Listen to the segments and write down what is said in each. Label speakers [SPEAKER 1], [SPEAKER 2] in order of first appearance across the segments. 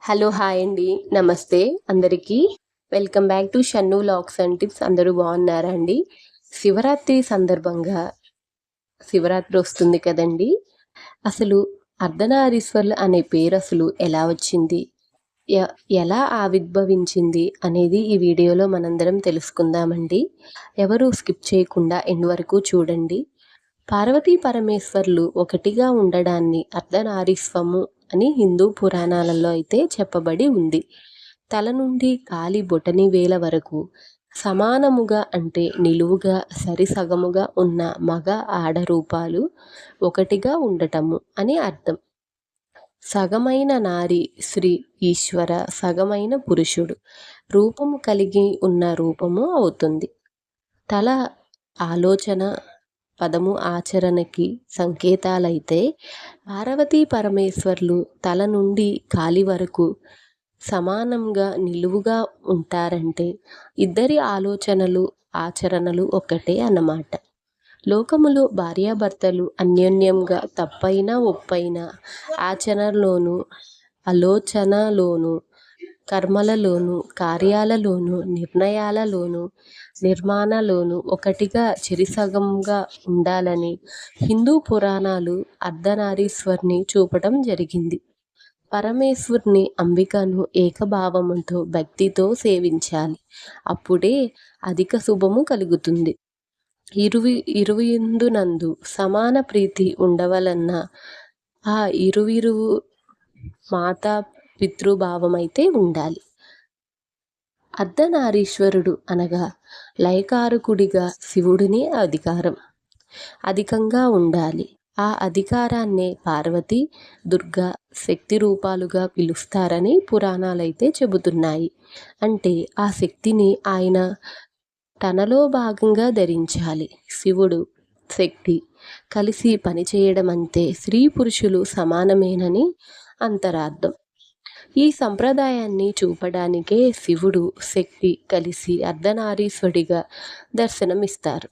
[SPEAKER 1] Hello! Hi అండి. నమస్తే అందరికీ. Welcome back to Shannu vlogs and tips. అందరూ బాగున్నారా అండి? శివరాత్రి సందర్భంగా శివరాత్రి వస్తుంది కదండీ! అసలు అర్ధనారీశ్వర్లు అనే పేరు అసలు ఎలా వచ్చింది? య ఎలా ఆవిర్భవించింది అనేది ఈ వీడియోలో మనందరం తెలుసుకుందామండి. ఎవరు స్కిప్ చేయకుండా ఎండ్ వరకు చూడండి. పార్వతీ పరమేశ్వర్లు ఒకటిగా ఉండడాన్ని అర్ధనారీస్వము అని హిందూ పురాణాలలో అయితే చెప్పబడి ఉంది. తల నుండి కాలి బొటని వేల వరకు సమానముగా అంటే నిలువుగా సరిసగముగా ఉన్న మగ ఆడ రూపాలు ఒకటిగా ఉండటము అని అర్థం. సగమైన నారి శ్రీ ఈశ్వర, సగమైన పురుషుడు రూపము కలిగి ఉన్న రూపము అవుతుంది. తల ఆలోచన, పదము ఆచరణకి సంకేతాలైతే పార్వతీ పరమేశ్వర్లు తల నుండి కాలి వరకు సమానంగా నిలువుగా ఉంటారంటే ఇద్దరి ఆలోచనలు ఆచరణలు ఒక్కటే అన్నమాట. లోకములో భార్యాభర్తలు అన్యోన్యంగా తప్పైనా ఒప్పైనా ఆచరణలోనూ ఆలోచనలోనూ కర్మలలోనూ కార్యాలలోనూ నిర్ణయాలలోనూ నిర్మాణాలోనూ ఒకటిగా చెరిసగంగా ఉండాలని హిందూ పురాణాలు అర్ధనారీశ్వర్ని చూపటం జరిగింది. పరమేశ్వర్ని అంబికను ఏకభావముతో భక్తితో సేవించాలి. అప్పుడే అధిక శుభము కలుగుతుంది. ఇరువిందునందు సమాన ప్రీతి ఉండవలన్న ఆ ఇరువిరువు మాతా పితృభావమైతే ఉండాలి. అర్ధనారీశ్వరుడు అనగా లయకారకుడిగా శివుడిని అధికంగా ఉండాలి. ఆ అధికారాన్నే పార్వతి, దుర్గా శక్తి రూపాలుగా పిలుస్తారని పురాణాలైతే చెబుతున్నాయి. అంటే ఆ శక్తిని ఆయన తనలో భాగంగా ధరించాలి. శివుడు, శక్తి కలిసి పనిచేయడం అంటే స్త్రీ పురుషులు సమానమేనని అంతరార్థం. ఈ సంప్రదాయాన్ని చూపడానికే శివుడు, శక్తి కలిసి అర్ధనారీశ్వరుడిగా దర్శనమిస్తారు.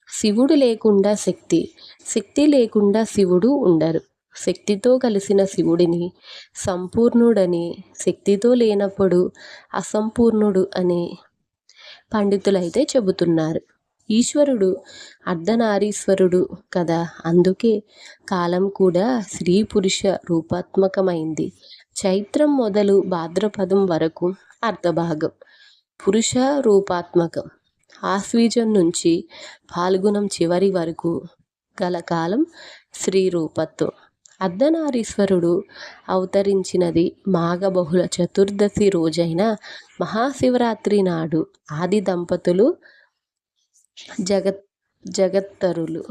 [SPEAKER 1] శివుడు లేకుండా శక్తి, శక్తి లేకుండా శివుడు ఉండరు. శక్తితో కలిసిన శివుడిని సంపూర్ణుడని, శక్తితో లేనప్పుడు అసంపూర్ణుడు అని పండితులైతే చెబుతున్నారు. ఈశ్వరుడు అర్ధనారీశ్వరుడు కదా, అందుకే కాలం కూడా స్త్రీ పురుష రూపాత్మకమైంది. చైత్రం మొదలు భాద్రపదం వరకు అర్ధభాగం పురుష రూపాత్మకం. ఆశ్వీజం నుంచి ఫాల్గుణం చివరి వరకు గల కాలం స్త్రీ రూపత్వం. అర్ధనారీశ్వరుడు అవతరించినది మాఘ బహుళ చతుర్దశి రోజైన మహాశివరాత్రి నాడు. ఆది దంపతులు జగత్తరులు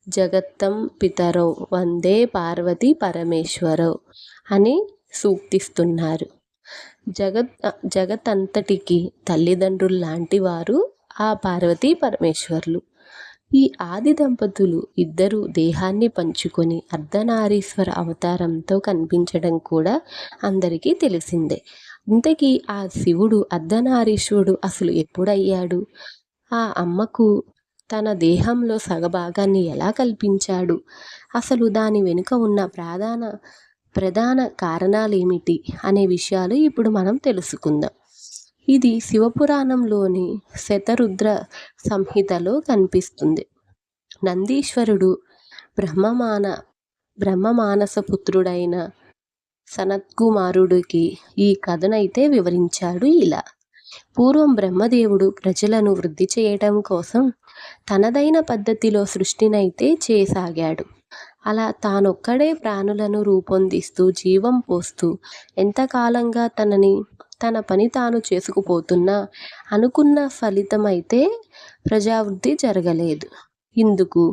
[SPEAKER 1] జగత్తం పితరౌ వందే పార్వతీ పరమేశ్వరౌ అని సూక్తిస్తున్నారు. జగతంతటికి తల్లిదండ్రుల్లాంటి వారు ఆ పార్వతీ పరమేశ్వర్లు. ఈ ఆది దంపతులు ఇద్దరు దేహాన్ని పంచుకొని అర్ధనారీశ్వర అవతారంతో కనిపించడం కూడా అందరికీ తెలిసిందే. ఇంతకీ ఆ శివుడు అర్ధనారీశ్వరుడు అసలు ఎప్పుడయ్యాడు? ఆ అమ్మకు తన దేహంలో సగభాగాన్ని ఎలా కల్పించాడు? అసలు దాని వెనుక ఉన్న ప్రధాన కారణాలేమిటి అనే విషయాలు ఇప్పుడు మనం తెలుసుకుందాం. ఇది శివపురాణంలోని శతరుద్ర సంహితలో కనిపిస్తుంది. నందీశ్వరుడు బ్రహ్మమానస పుత్రుడైన సనత్కుమారుడికి ఈ కథనైతే వివరించాడు ఇలా. పూర్వం బ్రహ్మదేవుడు ప్రజలను వృద్ధి చేయటం కోసం తనదైన పద్ధతిలో సృష్టినైతే చేయసాగాడు. అలా తానొక్కడే ప్రాణులను రూపొందిస్తూ జీవం పోస్తూ ఎంతకాలంగా తన పని తాను చేసుకుపోతున్నా అనుకున్న ఫలితమైతే ప్రజావృద్ధి జరగలేదు. ఇందుకు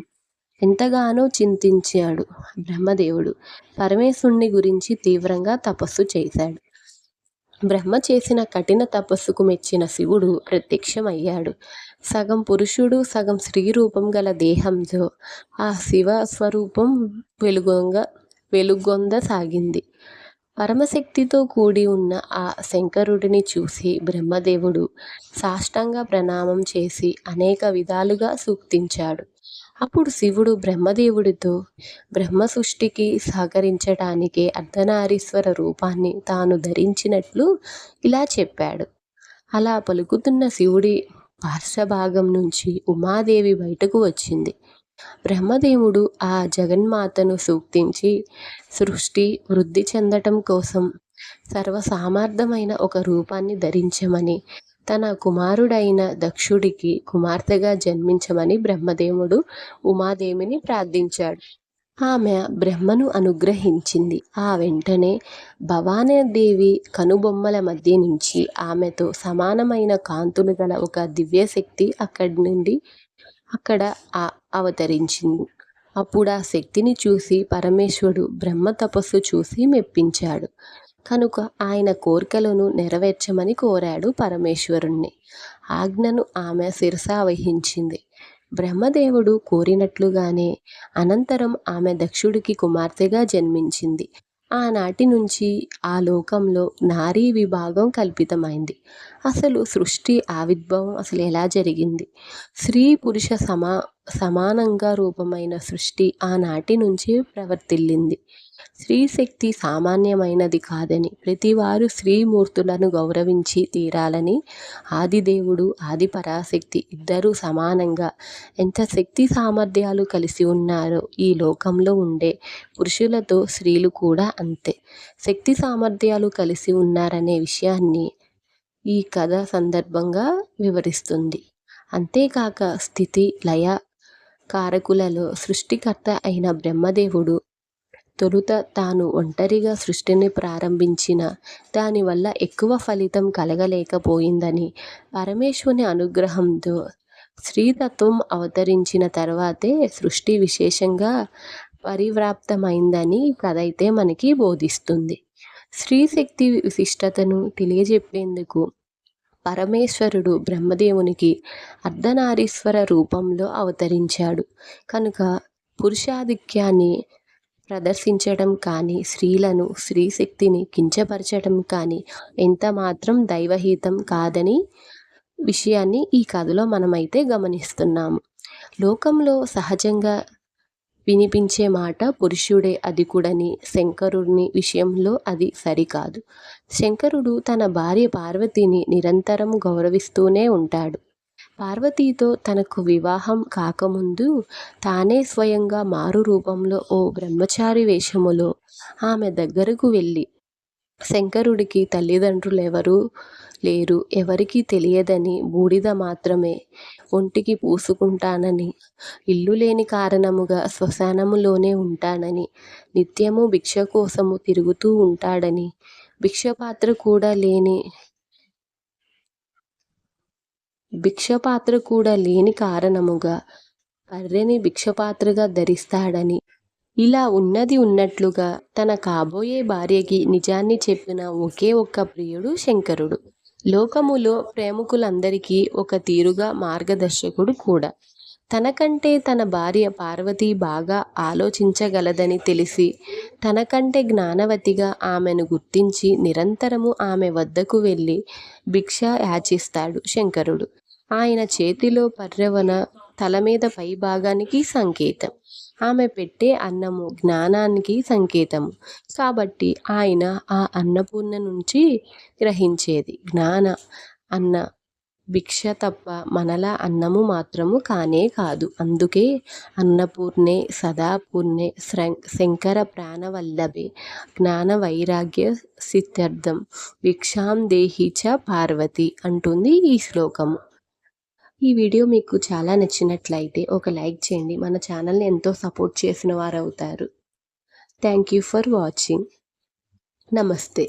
[SPEAKER 1] ఎంతగానో చింతించాడు బ్రహ్మదేవుడు. పరమేశ్వరుని గురించి తీవ్రంగా తపస్సు చేశాడు. బ్రహ్మ చేసిన కఠిన తపస్సుకు మెచ్చిన శివుడు ప్రత్యక్షమయ్యాడు. సగం పురుషుడు సగం స్త్రీ రూపం గల దేహంతో ఆ శివ స్వరూపం వెలుగొందసాగింది. పరమశక్తితో కూడి ఉన్న ఆ శంకరుడిని చూసి బ్రహ్మదేవుడు సాష్టాంగ ప్రణామం చేసి అనేక విధాలుగా సూక్తించాడు. అప్పుడు శివుడు బ్రహ్మదేవుడితో బ్రహ్మ సృష్టికి సహకరించటానికి అర్ధనారీశ్వర రూపాన్ని తాను ధరించినట్లు ఇలా చెప్పాడు. అలా పలుకుతున్న శివుడి పార్శ్వభాగం నుంచి ఉమాదేవి బయటకు వచ్చింది. బ్రహ్మదేవుడు ఆ జగన్మాతను సూక్తించి సృష్టి వృద్ధి చెందటం కోసం సర్వసామర్థమైన ఒక రూపాన్ని ధరించమని, తన కుమారుడైన దక్షుడికి కుమార్తెగా జన్మించమని బ్రహ్మదేవుడు ఉమాదేవిని ప్రార్థించాడు. ఆమె బ్రహ్మను అనుగ్రహించింది. ఆ వెంటనే భవానీదేవి కనుబొమ్మల మధ్య నుంచి ఆమెతో సమానమైన కాంతులు గల ఒక దివ్యశక్తి అక్కడ అవతరించింది. అప్పుడు ఆ శక్తిని చూసి పరమేశ్వరుడు బ్రహ్మ తపస్సు చూసి మెప్పించాడు. కనుక ఆయన కోరికలను నెరవేర్చమని కోరాడు పరమేశ్వరుణ్ణి. ఆజ్ఞను ఆమె శిరసా వహించింది. బ్రహ్మదేవుడు కోరినట్లుగానే అనంతరం ఆమె దక్షుడికి కుమార్తెగా జన్మించింది. ఆనాటి నుంచి ఆ లోకంలో నారీ విభాగం కల్పితమైంది. అసలు సృష్టి ఆవిర్భావం అసలు ఎలా జరిగింది? స్త్రీ పురుష సమానంగా రూపమైన సృష్టి ఆనాటి నుంచి ప్రవర్తిల్లింది. స్త్రీ శక్తి సామాన్యమైనది కాదని, ప్రతివారు స్త్రీమూర్తులను గౌరవించి తీరాలని ఆదిదేవుడు ఆది పరాశక్తి ఇద్దరూ సమానంగా ఎంత శక్తి సామర్థ్యాలు కలిసి ఉన్నారో ఈ లోకంలో ఉండే పురుషులతో స్త్రీలు కూడా అంతే శక్తి సామర్థ్యాలు కలిసి ఉన్నారనే విషయాన్ని ఈ కథ సందర్భంగా వివరిస్తుంది. అంతేకాక స్థితి లయ కారకులలో సృష్టికర్త అయిన బ్రహ్మదేవుడు తొలుత తాను ఒంటరిగా సృష్టిని ప్రారంభించిన దానివల్ల ఎక్కువ ఫలితం కలగలేకపోయిందని, పరమేశ్వరుని అనుగ్రహంతో స్త్రీతత్వం అవతరించిన తర్వాతే సృష్టి విశేషంగా పరివ్రాప్తమైందని కథ అయితే మనకి బోధిస్తుంది. స్త్రీ శక్తి విశిష్టతను తెలియజెప్పేందుకు పరమేశ్వరుడు బ్రహ్మదేవునికి అర్ధనారీశ్వర రూపంలో అవతరించాడు. కనుక పురుషాధిక్యాన్ని ప్రదర్శించడం కానీ, స్త్రీలను స్త్రీ శక్తిని కించపరచడం కానీ ఎంత మాత్రం దైవహితం కాదని విషయాన్ని ఈ కథలో మనమైతే గమనిస్తున్నాము. లోకంలో సహజంగా వినిపించే మాట పురుషుడే అధికుడని, శంకరుడిని విషయంలో అది సరికాదు. శంకరుడు తన భార్య పార్వతిని నిరంతరం గౌరవిస్తూనే ఉంటాడు. పార్వతీతో తనకు వివాహం కాకముందు తానే స్వయంగా మారు రూపంలో ఓ బ్రహ్మచారి వేషములో ఆమె దగ్గరకు వెళ్ళి శంకరుడికి తల్లిదండ్రులెవరూ లేరు, ఎవరికీ తెలియదని, బూడిద మాత్రమే ఒంటికి పూసుకుంటానని, ఇల్లు లేని కారణముగా శ్మశానములోనే ఉంటానని, నిత్యము భిక్ష కోసము తిరుగుతూ ఉంటాడని, భిక్షపాత్ర కూడా లేని కారణముగా బర్రెని భిక్షపాత్రగా ధరిస్తాడని, ఇలా ఉన్నది ఉన్నట్లుగా తన కాబోయే భార్యకి నిజాన్ని చెప్పిన ఒకే ఒక్క ప్రియుడు శంకరుడు. లోకములో ప్రేమికులందరికీ ఒక తీరుగా మార్గదర్శకుడు కూడా. తనకంటే తన భార్య పార్వతి బాగా ఆలోచించగలదని తెలిసి తనకంటే జ్ఞానవతిగా ఆమెను గుర్తించి నిరంతరము ఆమె వద్దకు వెళ్ళి భిక్ష యాచిస్తాడు శంకరుడు. ఆయన చేతిలో పర్యవన తల మీద పై భాగానికి సంకేతం. ఆమె పెట్టే అన్నము జ్ఞానానికి సంకేతము. కాబట్టి ఆయన ఆ అన్నపూర్ణ నుంచి గ్రహించేది జ్ఞాన అన్న భిక్ష తప్ప మనలా అన్నము మాత్రము కానే కాదు. అందుకే అన్నపూర్ణే సదాపూర్ణే శంకర ప్రాణవల్లభే జ్ఞాన వైరాగ్య సిద్ధ్యర్థం భిక్షాం దేహి చ పార్వతి అంటుంది ఈ శ్లోకము. ఈ వీడియో మీకు చాలా నచ్చినట్లయితే ఒక లైక్ చేయండి. మన ఛానల్ని ఎంతో సపోర్ట్ చేసిన వారు అవుతారు. Thank you for watching. నమస్తే.